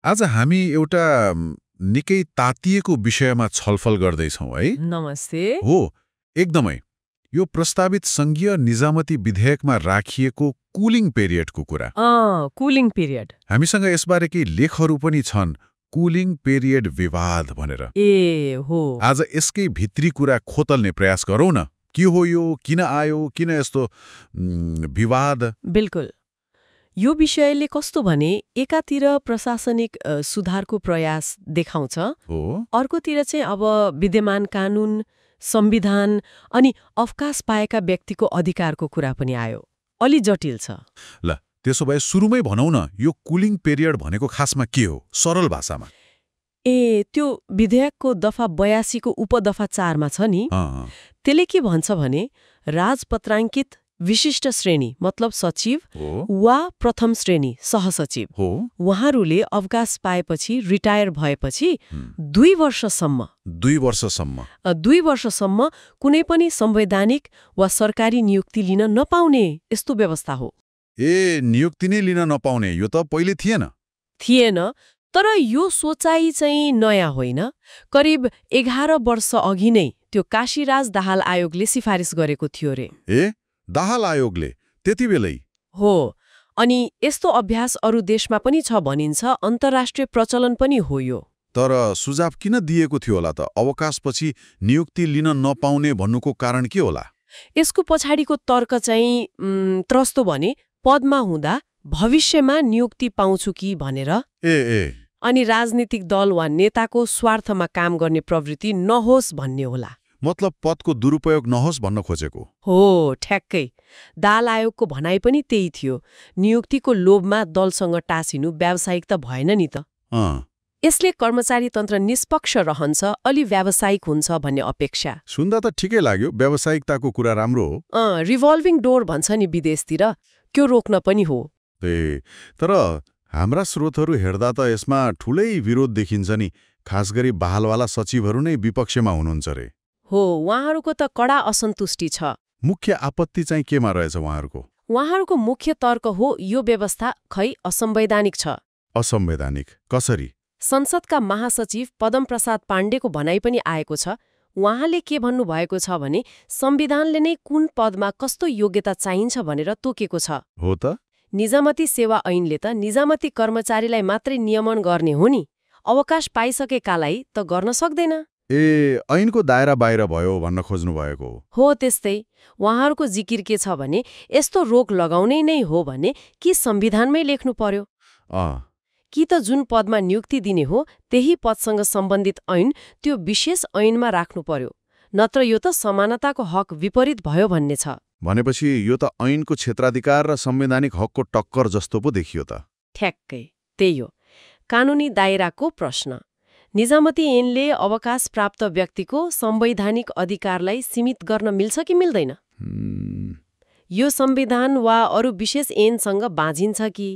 आज हामी एउटा निकै तातिएको विषयमा छलफल गर्दैछौँ है। नमस्ते। हो, एकदमै। यो प्रस्तावित सङ्घीय निजामती विधेयकमा राखिएको कुलिङ पेरियडको कुरा। Cooling period. हामीसँग यसबारे केही लेखहरू पनि छन्, कुलिङ पेरियड विवाद भनेर। ए हो। आज यसकै भित्री कुरा खोतल्ने प्रयास गरौँ न। के हो यो, किन आयो, किन यस्तो विवाद? बिल्कुल। यो विषयले कस्तो भने एकातिर प्रशासनिक सुधारको प्रयास देखाउँछ, हो, अर्कोतिर चाहिँ अब विद्यमान कानून, संविधान अनि अवकाश पाएका व्यक्तिको अधिकारको कुरा पनि आयो। अलि जटिल छ। ल त्यसो भए सुरुमै भनौँ न, यो कुलिङ पेरियड भनेको खासमा के हो, सरल भाषामा? त्यो विधेयकको दफा 82 को उपदफा 4 मा छ नि, त्यसले के भन्छ भने राजपत्राङ्कित विशिष्ट श्रेणी मतलब सचिव वा प्रथम श्रेणी सहसचिव उहाँहरूले अवकाश पाएपछि रिटायर भएपछि 2 वर्षसम्म 2 वर्षसम्म कुनै पनि संवैधानिक वा सरकारी नियुक्ति लिन नपाउने यस्तो व्यवस्था हो। नियुक्ति नै लिन नपाउने, यो त पहिले थिएन। तर यो सोचाइ चाहिँ नयाँ होइन। करिब 11 वर्ष अघि नै त्यो काशीराज दाहाल आयोगले सिफारिस गरेको थियो रे। दाहाल आयोगले त्यति बेलै? हो। अनि यस्तो अभ्यास अरू देशमा पनि छ भनिन्छ, अन्तर्राष्ट्रिय प्रचलन पनि हो यो। तर सुझाव किन दिएको थियो होला त? अवकाशपछि नियुक्ति लिन नपाउने भन्नुको कारण के होला? यसको पछाडिको तर्क चाहिँ त्रस्तो भने पदमा हुँदा भविष्यमा नियुक्ति पाउँछु कि भनेर। अनि राजनीतिक दल वा नेताको स्वार्थमा काम गर्ने प्रवृत्ति नहोस् भन्ने होला। मतलब पदको दुरुपयोग नहोस् भन्न खोजेको हो। ठ्याक्कै। दाल आयोगको भनाइ पनि त्यही थियो। नियुक्तिको लोभमा दलसँग टाँसिनु व्यावसायिक त भएन नि त। यसले कर्मचारी तन्त्र निष्पक्ष रहन्छ, अलि व्यावसायिक हुन्छ भन्ने अपेक्षा। सुन्दा त ठिकै लाग्यो, व्यावसायिकताको कुरा राम्रो हो। रिभल्भिङ डोर भन्छ नि विदेशतिर, त्यो रोक्न पनि हो। तर हाम्रा स्रोतहरू हेर्दा त यसमा ठुलै विरोध देखिन्छ नि, खास गरी बहालवाला सचिवहरू नै विपक्षमा हुनुहुन्छ रे। हो, उहाँहरूको त कडा असन्तुष्टि छ। मुख्य आपत्ति चाहिँ केमा रहेछ उहाँहरूको? उहाँहरूको मुख्य तर्क हो यो व्यवस्था खै असंवैधानिक छ। असंवैधानिक कसरी? संसदका महासचिव पद्मप्रसाद पाण्डेको भनाइ पनि आएको छ। उहाँले के भन्नुभएको छ भने संविधानले नै कुन पदमा कस्तो योग्यता चाहिन्छ भनेर तोकेको छ। हो त? निजामती सेवा ऐनले त निजामती कर्मचारीलाई मात्रै नियमन गर्ने हो नि, अवकाश पाइसकेकालाई त गर्न सक्दैन। ऐनको दायरा बाहिर भयो भन्न खोज्नु भएको हो। त्यस्तै उहाँहरूको जिकिर के छ भने यस्तो रोक लगाउने नै हो भने कि संविधानमै लेख्नु पर्यो, कि त जुन पदमा नियुक्ति दिने हो त्यही पदसँग सम्बन्धित ऐन त्यो विशेष ऐनमा राख्नु पर्यो, नत्र यो त समानताको हक विपरीत भयो भन्ने छ। भनेपछि यो त ऐनको क्षेत्राधिकार र संवैधानिक हकको टक्कर जस्तो पो देखियो त। ठ्याक्कै त्यही हो। कानुनी दायराको प्रश्न। निजामती ऐनले अवकाश प्राप्त व्यक्तिको संवैधानिक अधिकारलाई सीमित गर्न मिल्छ कि मिल्दैन? यो संविधान वा अरू विशेष ऐनसँग बाँझिन्छ कि?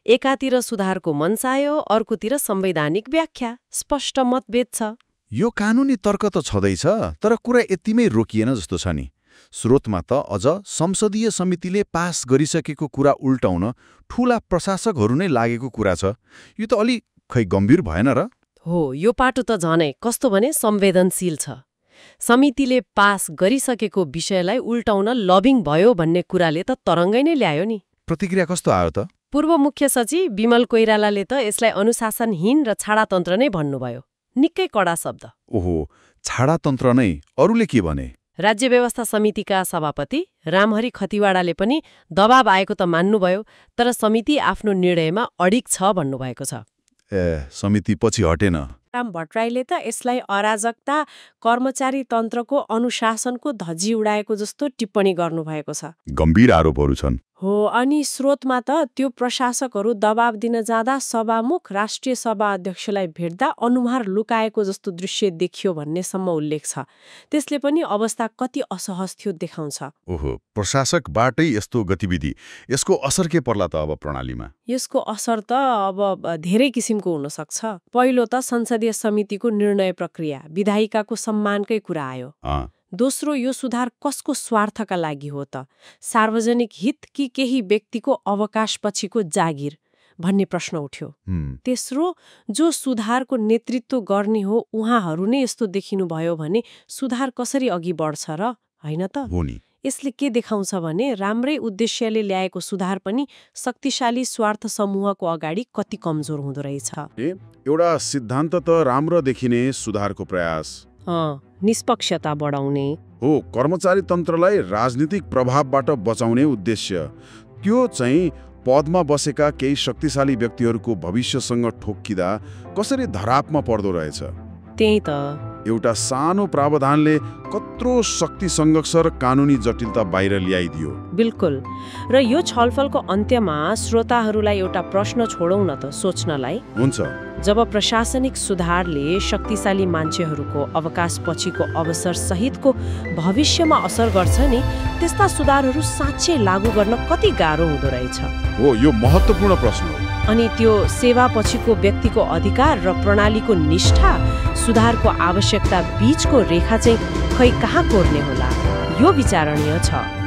एकातिर सुधारको मन्सायो, अर्कोतिर संवैधानिक व्याख्या। स्पष्ट मतभेद छ। यो कानुनी तर्क त छँदैछ, तर कुरा यतिमै रोकिएन जस्तो छ नि। स्रोतमा त अझ संसदीय समितिले पास गरिसकेको कुरा उल्टाउन ठूला प्रशासकहरू नै लागेको कुरा छ। यो त अलि खै गम्भीर भएन र? हो, यो पाटो त झनै कस्तो भने संवेदनशील छ। समितिले पास गरिसकेको विषयलाई उल्टाउन लबिङ भयो भन्ने कुराले त तरङ्गै नै ल्यायो नि। प्रतिक्रिया कस्तो आयो त? पूर्व मुख्य सचिव विमल कोइरालाले त यसलाई अनुशासनहीन र छाडातन्त्र नै भन्नुभयो। निकै कडा शब्द। ओहो, छाडातन्त्र नै? अरूले के भने? राज्य व्यवस्था समितिका सभापति रामहरि खतिवाडाले पनि दबाब आएको त मान्नुभयो, तर समिति आफ्नो निर्णयमा अडिग छ भन्नुभएको छ। समिति पछि हटेन। राम भट्टराईले त यसलाई अराजकता, कर्मचारी तन्त्रको अनुशासनको धजी उडाएको जस्तो टिप्पणी गर्नुभएको छ। गम्भीर आरोपहरू छन्। हो। अनि स्रोतमा त त्यो प्रशासकहरू दबाब दिन जाँदा सभामुख राष्ट्रिय सभा अध्यक्षलाई भेट्दा अनुहार लुकाएको जस्तो दृश्य देखियो भन्नेसम्म उल्लेख छ। त्यसले पनि अवस्था कति असहज थियो देखाउँछ। ओहो, प्रशासकबाटै यस्तो गतिविधि, यसको असर के पर्ला त अब प्रणालीमा? यसको असर त अब धेरै किसिमको हुन सक्छ। पहिलो त संसदीय समितिको निर्णय प्रक्रिया, विधायिकाको सम्मानकै कुरा आयो। दोस्रो, यो सुधार कसको स्वार्थका लागि हो त? सार्वजनिक हित कि केही व्यक्तिको अवकाशपछिको जागिर? भन्ने प्रश्न उठ्यो। तेस्रो, जो सुधारको नेतृत्व गर्ने हो उहाँहरू नै यस्तो देखिनुभयो भने सुधार कसरी अघि बढ्छ र, होइन त? यसले के देखाउँछ भने राम्रै उद्देश्यले ल्याएको सुधार पनि शक्तिशाली स्वार्थ समूहको अगाडि कति कमजोर हुँदो रहेछ। एउटा सिद्धान्त त राम्रो देखिने सुधारको प्रयास, निष्पक्षता बढाउने हो, कर्मचारी तन्त्रलाई राजनीतिक प्रभावबाट बचाउने उद्देश्य, त्यो चाहिँ पदमा बसेका केही शक्तिशाली व्यक्तिहरूको भविष्यसँग ठोक्किँदा कसरी धरापमा पर्दो रहेछ। त्यही त, एउटा सानो प्रावधानले कत्रो शक्ति संघर्ष र कानुनी जटिलता बाहिर ल्याइदियो। बिल्कुल। र यो छलफलको अन्त्यमा श्रोताहरूलाई एउटा प्रश्न छोडौँ न त सोच्नलाई। हुन्छ। जब प्रशासनिक सुधारले शक्तिशाली मान्छेहरूको अवकाशपछिको अवसर सहितको भविष्यमा असर गर्छ नि, त्यस्ता सुधारहरू साँच्चै लागू गर्न कति गाह्रो हुँदो रहेछ? हो, यो महत्त्वपूर्ण प्रश्न हो। अनि त्यो सेवापछिको व्यक्तिको अधिकार र प्रणालीको निष्ठा, सुधारको आवश्यकता बीचको रेखा चाहिँ खै कहाँ कोर्ने होला? यो विचारणीय छ।